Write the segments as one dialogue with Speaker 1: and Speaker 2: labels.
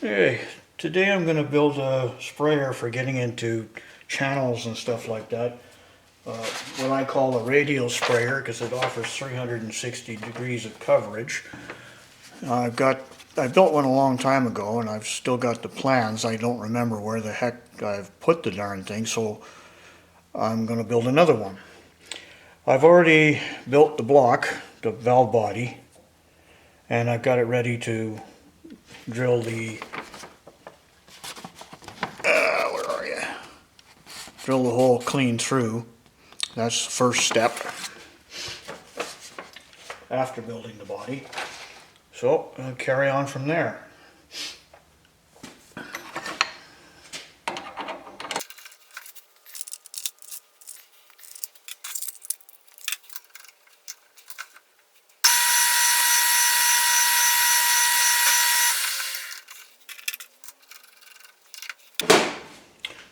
Speaker 1: Hey, today I'm going to build a sprayer for getting into channels and stuff like that. What I call a radial sprayer because it offers 360 degrees of coverage. I built one a long time ago and I've still got the plans. I don't remember where the heck I've put the darn thing, so I'm going to build another one. I've already built the block, the valve body, and I've got it ready to drill the where are you? Drill the hole clean through. That's the first step after building the body. So I'll carry on from there.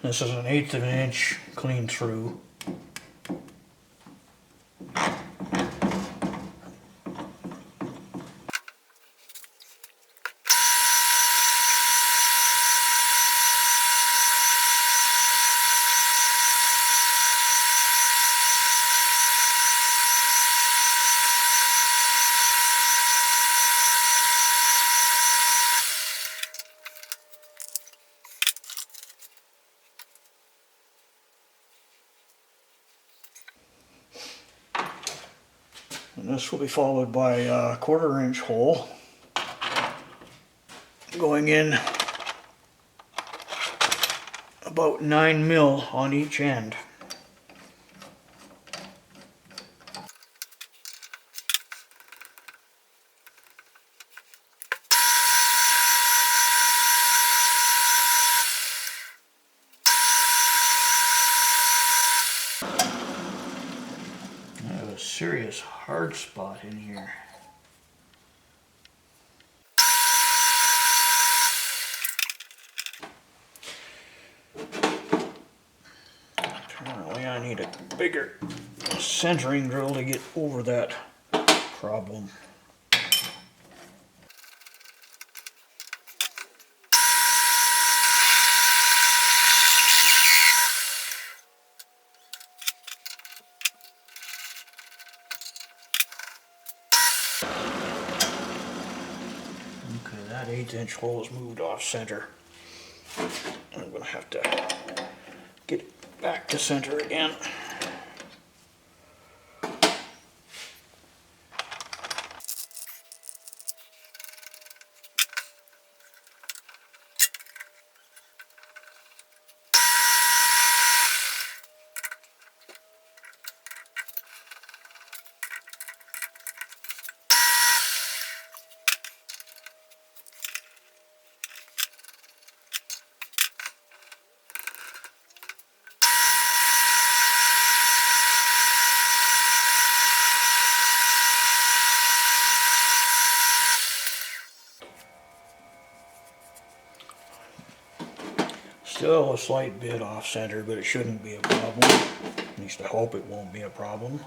Speaker 1: This is an 1/8 of an inch clean through. And this will be followed by a 1/4 inch hole going in about 9 mil on each end. I have a serious hard spot in here. Apparently I need a bigger centering drill to get over that problem. Okay, that 1/8 inch hole is moved off center. I'm going to have to get it back to center again. Still a slight bit off center, but it shouldn't be a problem. At least I hope it won't be a problem.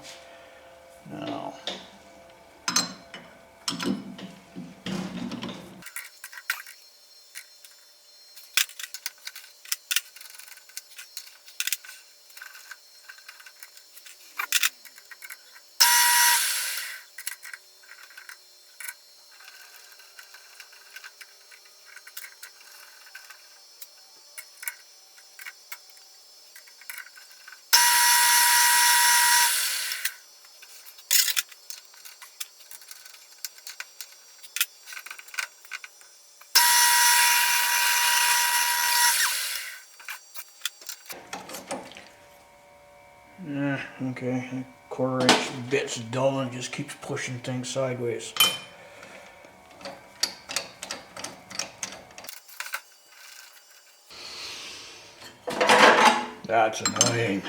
Speaker 1: Now, okay, 1/4 inch bit's dull and just keeps pushing things sideways. That's annoying.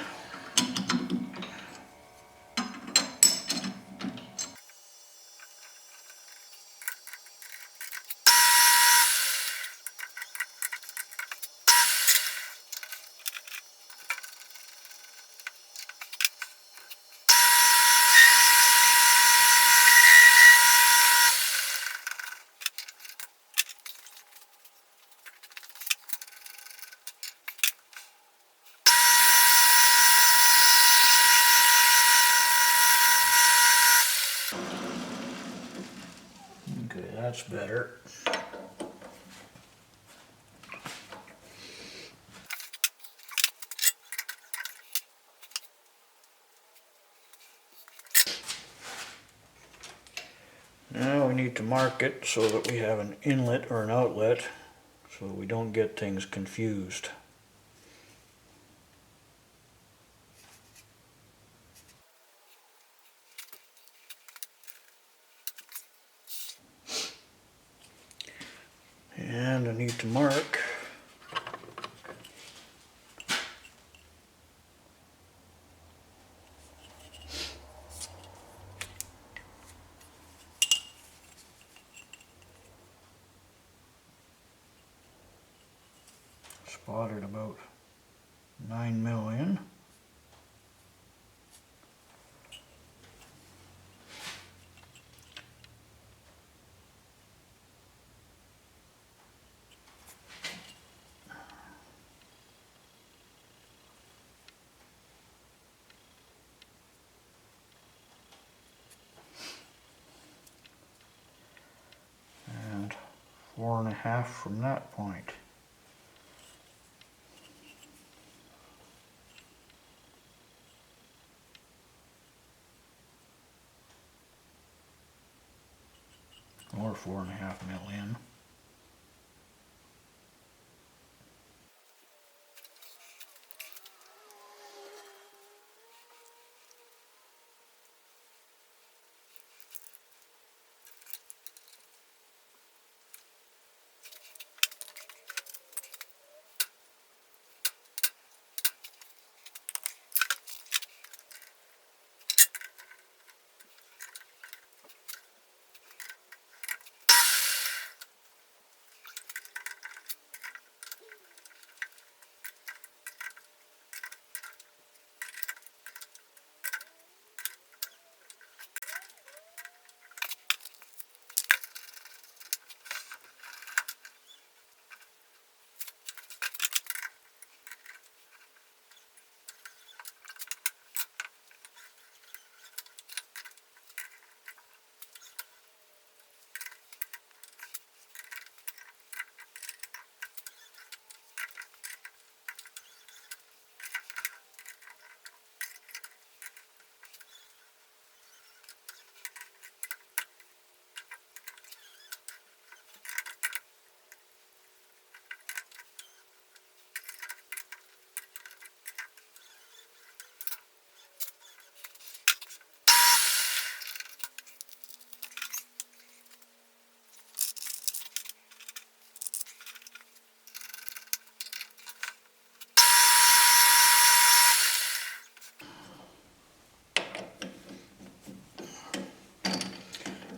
Speaker 1: that's better. Now we need to mark it so that we have an inlet or an outlet so we don't get things confused. And I need to mark spotted about 9 mil in. And 4.5 from that point. Or 4.5 mil in.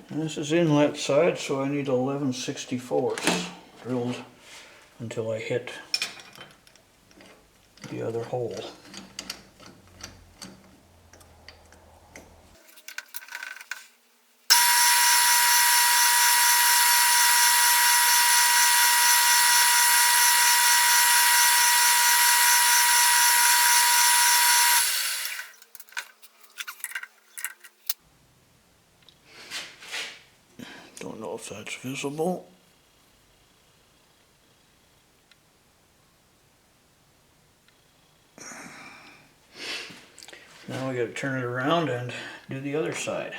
Speaker 1: And this is inlet side, so I need 11/64 drilled until I hit the other hole. Don't know if that's visible. Now we got to turn it around and do the other side.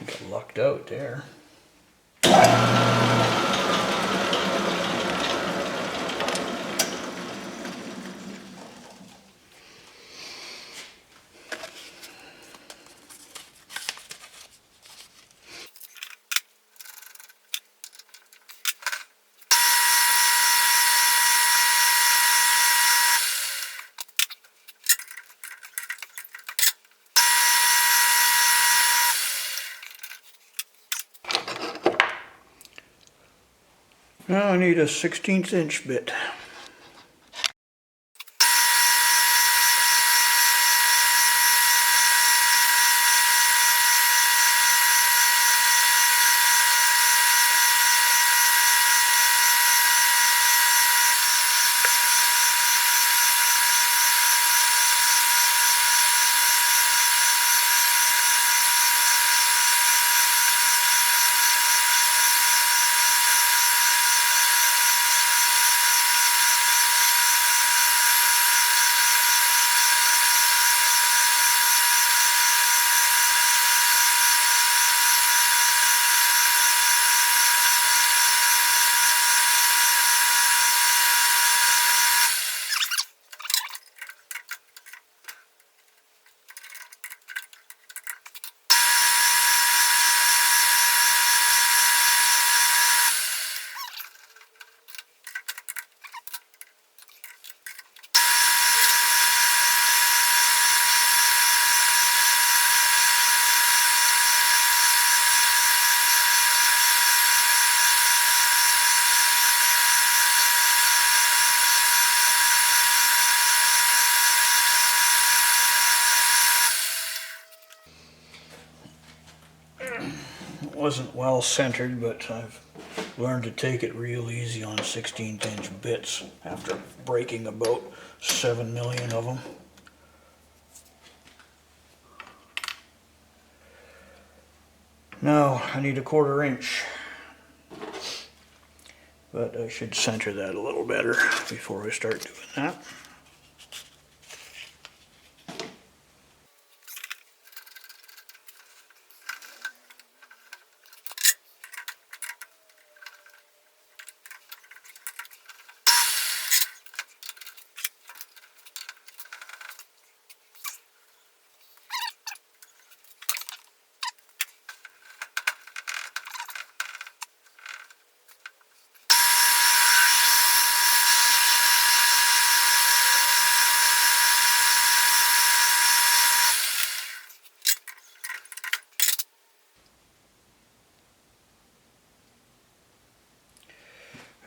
Speaker 1: Got lucked out there. Now I need a 1/16 inch bit. It wasn't well centered, but I've learned to take it real easy on 16th-inch bits after breaking about 7 million of them. Now I need a 1/4 inch, but I should center that a little better before I start doing that.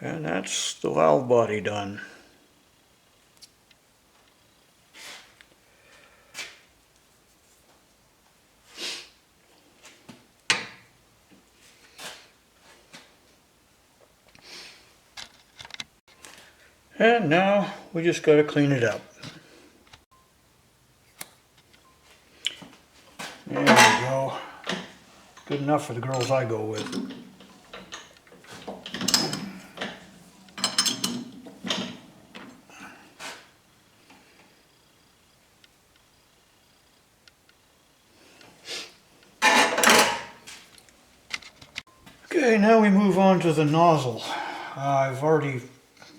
Speaker 1: And that's the valve body done. And now we just got to clean it up. There we go. Good enough for the girls I go with. Okay, now we move on to the nozzle. I've already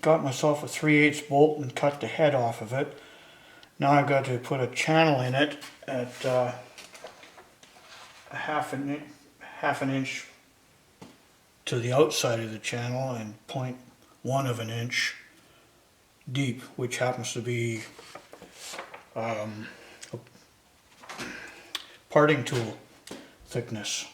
Speaker 1: got myself a 3/8 bolt and cut the head off of it. Now I've got to put a channel in it at a half an inch to the outside of the channel and 0.1 of an inch deep, which happens to be a parting tool thickness.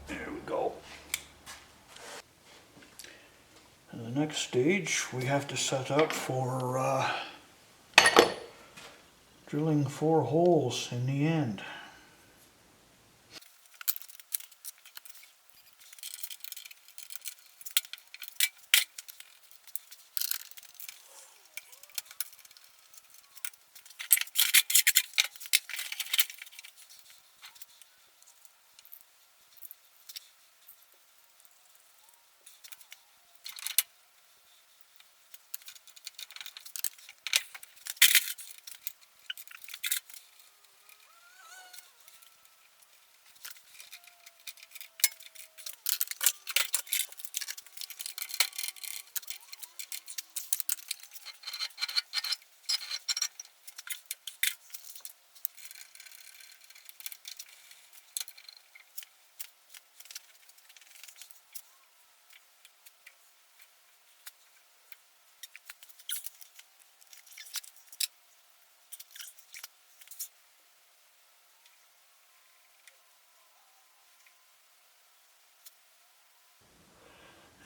Speaker 1: There we go. And the next stage we have to set up for drilling 4 holes in the end.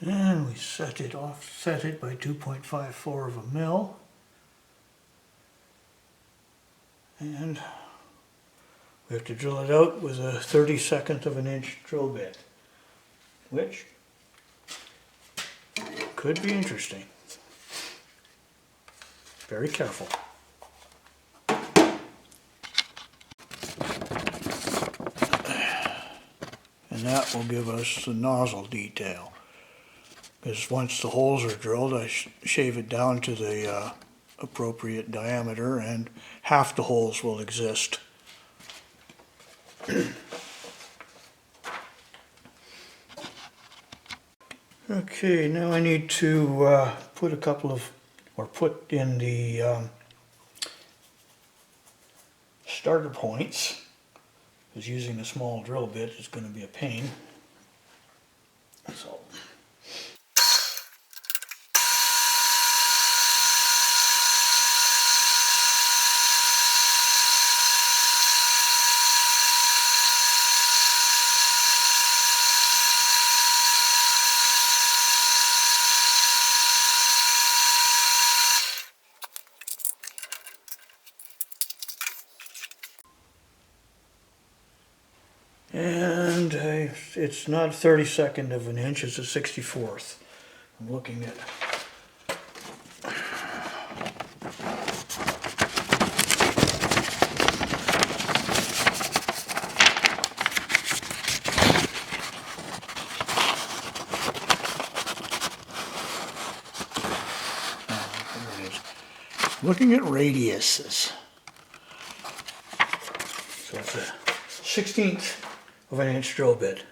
Speaker 1: And we set it by 2.54 of a mil. And we have to drill it out with a 32nd of an inch drill bit, which could be interesting. Very careful. And that will give us the nozzle detail. Because once the holes are drilled, I shave it down to the appropriate diameter, and half the holes will exist. Okay, now I need to put a couple of, or put in the starter points, because using a small drill bit is going to be a pain. So. And it's not 32nd of an inch, it's a 64th. I'm looking at. There it is. Looking at radiuses. So it's a 16th of an inch drill bit.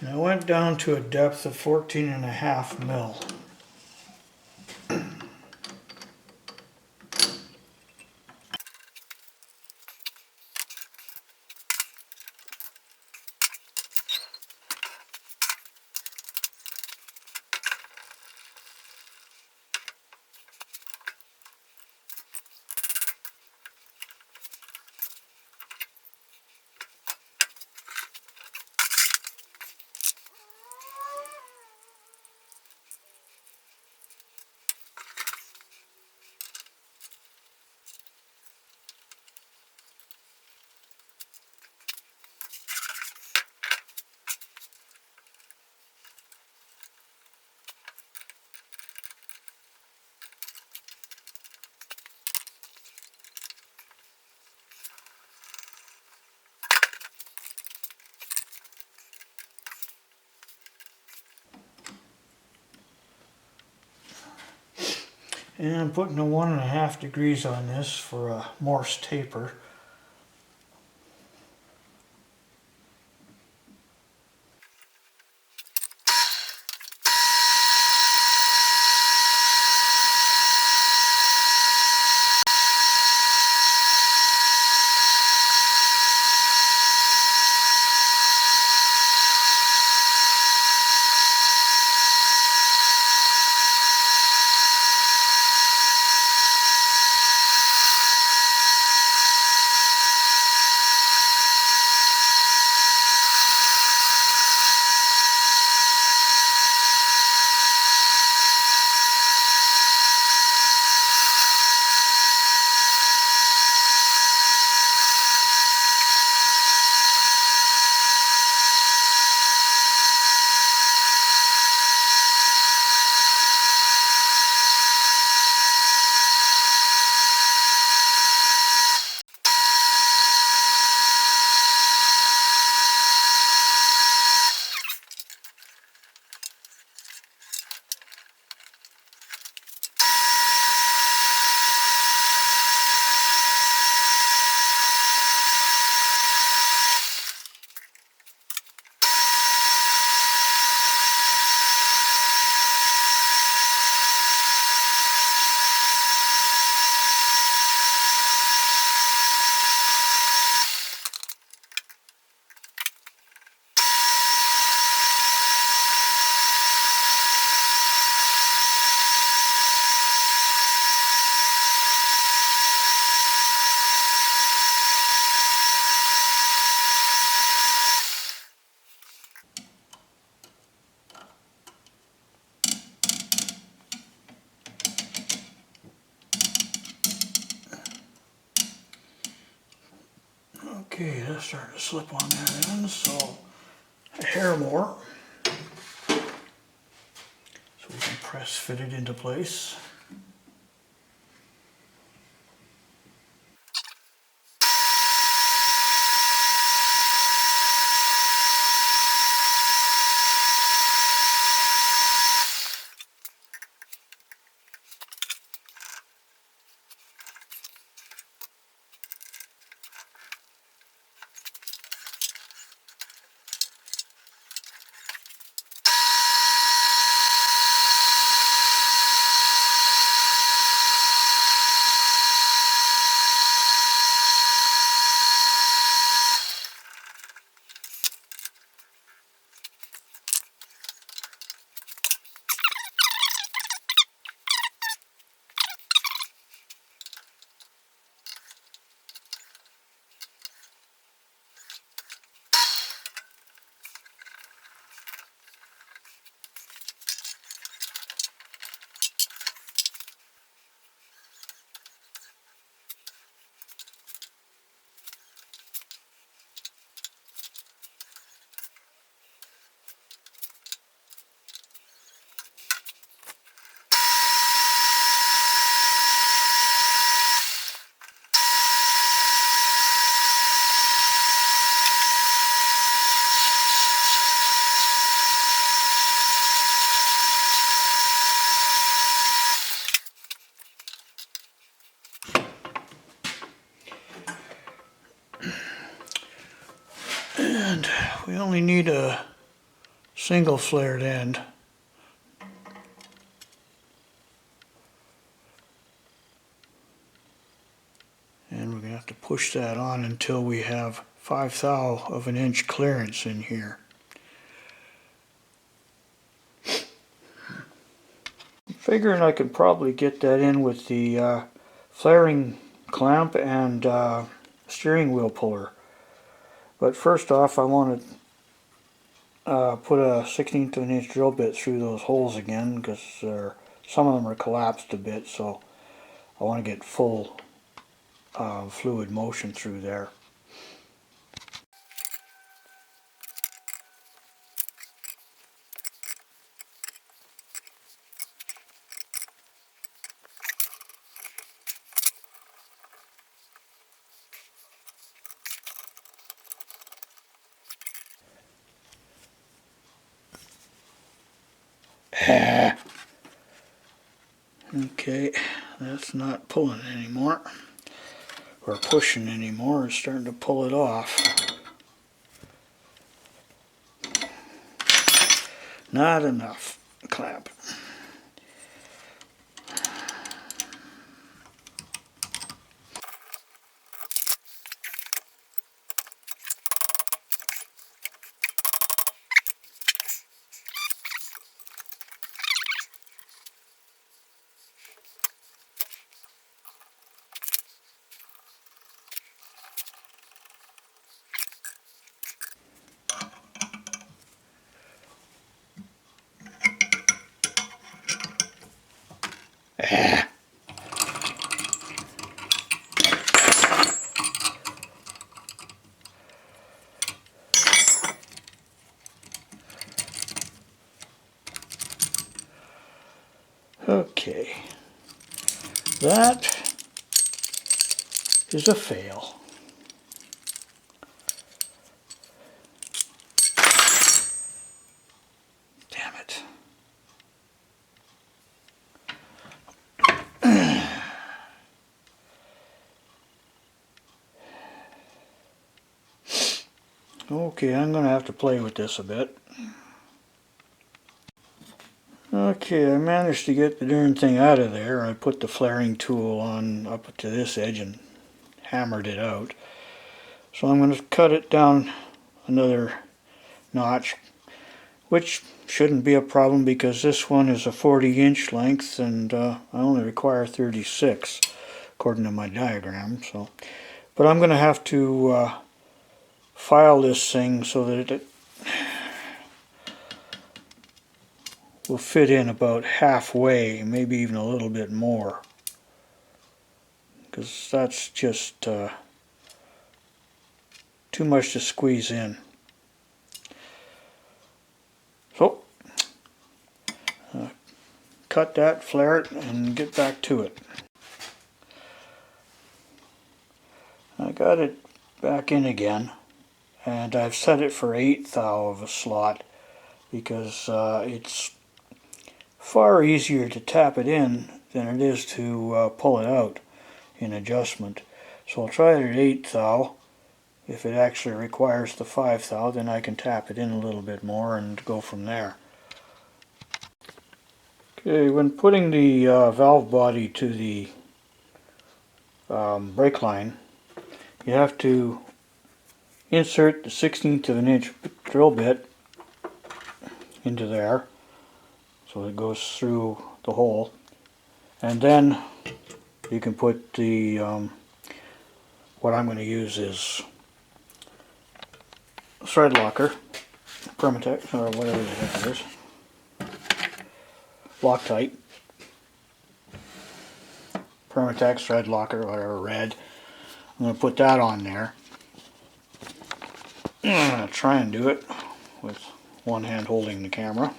Speaker 1: And I went down to a depth of 14.5 mil. And I'm putting a 1.5 degrees on this for a Morse taper. Okay, that's starting to slip on that end, so a hair more. So we can press fit it into place. And we only need a single flared end. And we're going to have to push that on until we have 5/10 of an inch clearance in here. I'm figuring I could probably get that in with the flaring clamp and steering wheel puller. But first off, I want to put a 1/16 of an inch drill bit through those holes again, because some of them are collapsed a bit, so I want to get full fluid motion through there. Okay, that's not pulling anymore, or pushing anymore. It's starting to pull it off. Not enough clamp. Okay, that is a fail. Damn it. Okay, I'm going to have to play with this a bit. Okay, I managed to get the darn thing out of there. I put the flaring tool on up to this edge and hammered it out. So I'm going to cut it down another notch, which shouldn't be a problem because this one is a 40-inch length and I only require 36 according to my diagram. So, but I'm going to have to file this thing so that it will fit in about halfway, maybe even a little bit more, because that's just too much to squeeze in. So, cut that, flare it, and get back to it. I got it back in again, and I've set it for 1/8 thou of a slot because it's far easier to tap it in than it is to pull it out in adjustment. So I'll try it at 1/8 thou. If it actually requires the 5 thou, then I can tap it in a little bit more and go from there. Okay, when putting the valve body to the brake line, you have to insert the 1/16 of an inch drill bit into there so it goes through the hole, and then you can put the what I'm going to use is thread locker, Permatex, or whatever the heck it is, Loctite, Permatex thread locker, whatever, red. I'm going to put that on there. I'm going to try and do it with one hand holding the camera.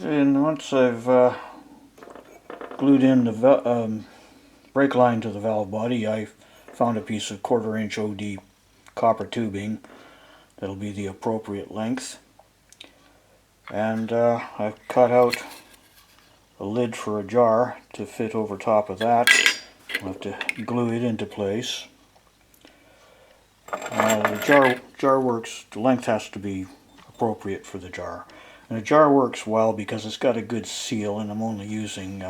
Speaker 1: And once I've glued in the brake line to the valve body, I found a piece of 1/4 inch OD copper tubing that'll be the appropriate length, and I've cut out a lid for a jar to fit over top of that. I'll have to glue it into place. The jar works, the length has to be appropriate for the jar. And the jar works well because it's got a good seal, and I'm only using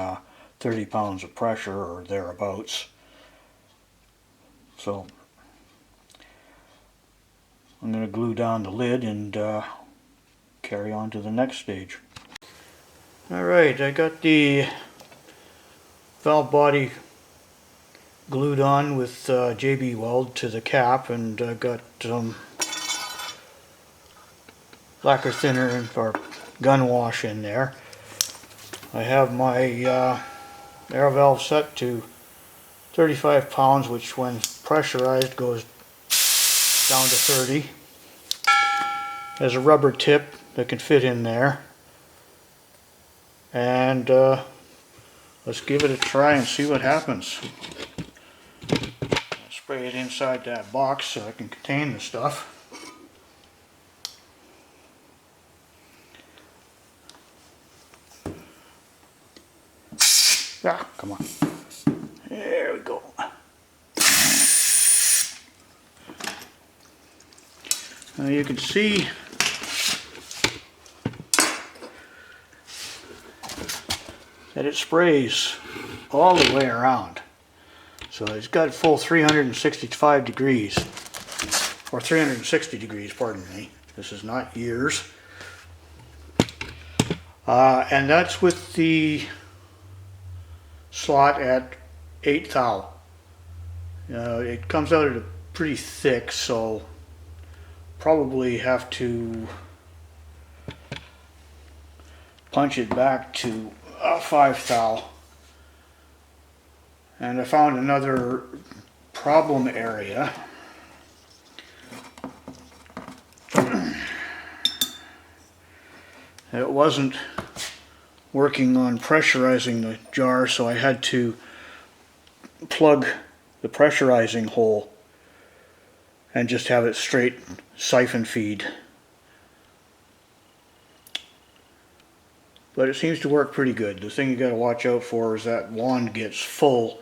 Speaker 1: 30 pounds of pressure or thereabouts. So I'm going to glue down the lid and carry on to the next stage. Alright, I got the valve body glued on with JB Weld to the cap, and got lacquer thinner or gun wash in there. I have my air valve set to 35 pounds, which when pressurized goes down to 30. There's a rubber tip that can fit in there, and let's give it a try and see what happens. I'll spray it inside that box so it can contain the stuff. Ah, come on. There we go. Now you can see that it sprays all the way around. So it's got full 365 degrees, or 360 degrees, pardon me. This is not years. And that's with the slot at 1/8 thou. It comes out at a pretty thick, so probably have to punch it back to 5 thou. And I found another problem area. It wasn't working on pressurizing the jar, so I had to plug the pressurizing hole and just have it straight siphon feed. But it seems to work pretty good. The thing you got to watch out for is that wand gets full.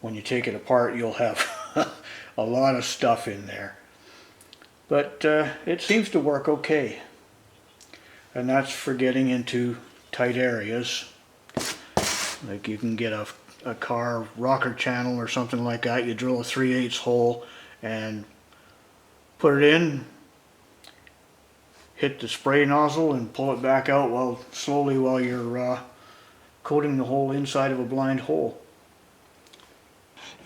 Speaker 1: When you take it apart, you'll have a lot of stuff in there. But it seems to work okay. And that's for getting into tight areas. Like you can get a car rocker channel or something like that. You drill a 3/8 hole and put it in, hit the spray nozzle and pull it back out slowly while you're coating the whole inside of a blind hole.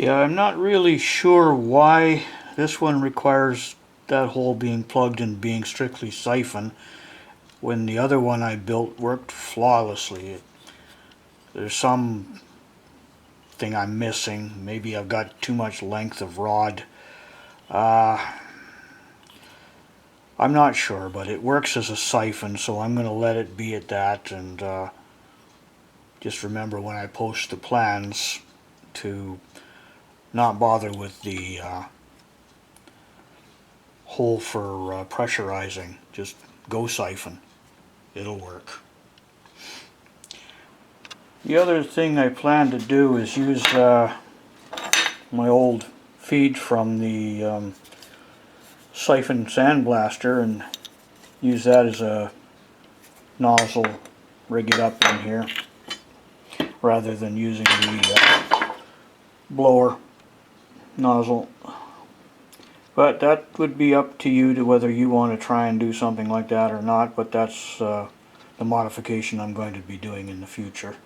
Speaker 1: Yeah, I'm not really sure why this one requires that hole being plugged and being strictly siphon when the other one I built worked flawlessly. There's some thing I'm missing. Maybe I've got too much length of rod. I'm not sure, but it works as a siphon, so I'm going to let it be at that, and just remember when I post the plans to not bother with the hole for pressurizing. Just go siphon. It'll work. The other thing I plan to do is use my old feed from the siphon sandblaster and use that as a nozzle, rig it up in here, rather than using the blower nozzle. But that would be up to you to whether you want to try and do something like that or not, but that's the modification I'm going to be doing in the future.